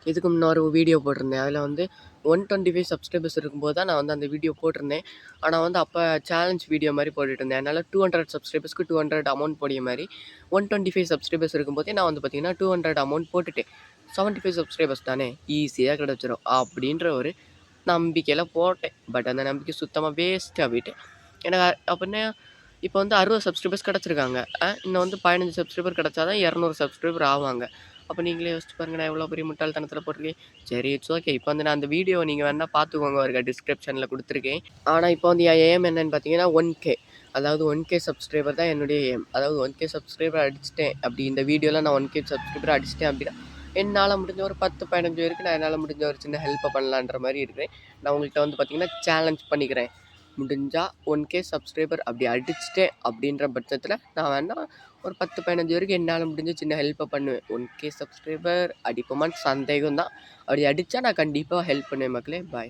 இதுக்கு முன்ன ஒரு வீடியோ போட்டிருந்தேன். அதில வந்து 125 சப்ஸ்கிரைபர்ஸ் இருக்கும்போது தான் நான் வந்து அந்த வீடியோ போட்டிருந்தேன். ஆனா வந்து அப்ப சேலஞ்ச் வீடியோ மாரி போட்டுட்டுருந்தேன். அதனால 200 சப்ஸ்கிரைபர்ஸ்க்கு 200 அமௌண்ட் போடிய மாரி 125 சப்ஸ்கிரைபர்ஸ் இருக்கும்போதே நான் வந்து பார்த்தீங்கன்னா, 200 அமௌண்ட் போட்டுட்டேன். 75 சப்ஸ்கிரைபர்ஸ் தானே ஈஸியா கிடைச்சிரும். அப்படின்ற ஒரு நம்பிக்கையில போட்டேன். பட் அந்த நம்பிக்கை சுத்தமா வேஸ்ட்டா போயிட்டு. எனக்கு அப்பன்னா இப்ப வந்து 60 சப்ஸ்கிரைபர்ஸ் கிடைச்சிருக்காங்க. இன்னும் வந்து 15 சப்ஸ்கிரைபர் கிடைச்சா தான் 200 சப்ஸ்கிரைபர் ஆவாங்க. அப்ப நீங்களே யோசிச்சு பாருங்க. நான் எவ்வளோ பெரிய முட்டாள்தனத்தில போட்டிருக்கேன். சரி இட்ஸ் ஓகே. இப்ப வந்து நான் அந்த வீடியோ நீங்க வேணா பார்த்துக்கோங்க பாருங்க. டிஸ்கிரிப்ஷன்ல குடுத்துருக்கேன். ஆனா இப்ப வந்து என் எய்ம் என்னன்னு பார்த்தீங்கன்னா, 1K. அதாவது 1K சப்ஸ்கிரைபர் தான் என்னுடைய எய்ம். அதாவது 1K சப்ஸ்கிரைபர் அடிச்சுட்டேன். அப்படி இந்த வீடியோல நான் 1K சப்ஸ்கிரைபர் அடிச்சுட்டேன் அப்படின்னா, என்னால முடிஞ்ச ஒரு 10, 15 பேருக்கு நான் என்னால முடிஞ்ச ஒரு சின்ன ஹெல்ப்ப பண்ணலான்ற மாரி இருக்கிறேன். நான் உங்கள்ட்ட வந்து பார்த்தீங்கன்னா, சேலஞ்ச் பண்ணிக்கிறேன். முடிஞ்சா 1K சப்ஸ்கிரைபர் அப்படி அடிச்சுட்டேன் அப்படின்ற பட்சத்தில, நான் வேணா ஒரு 10, 15 பேருக்கு என்னால முடிஞ்ச சின்ன ஹெல்ப்ப பண்ணுவேன். 1K சப்ஸ்கிரைபர் அடிப்போமான்னு சந்தேகம் தான். அப்படி அடிச்சா நான் கண்டிப்பா ஹெல்ப் பண்ணுவேன் மக்களே. பாய்.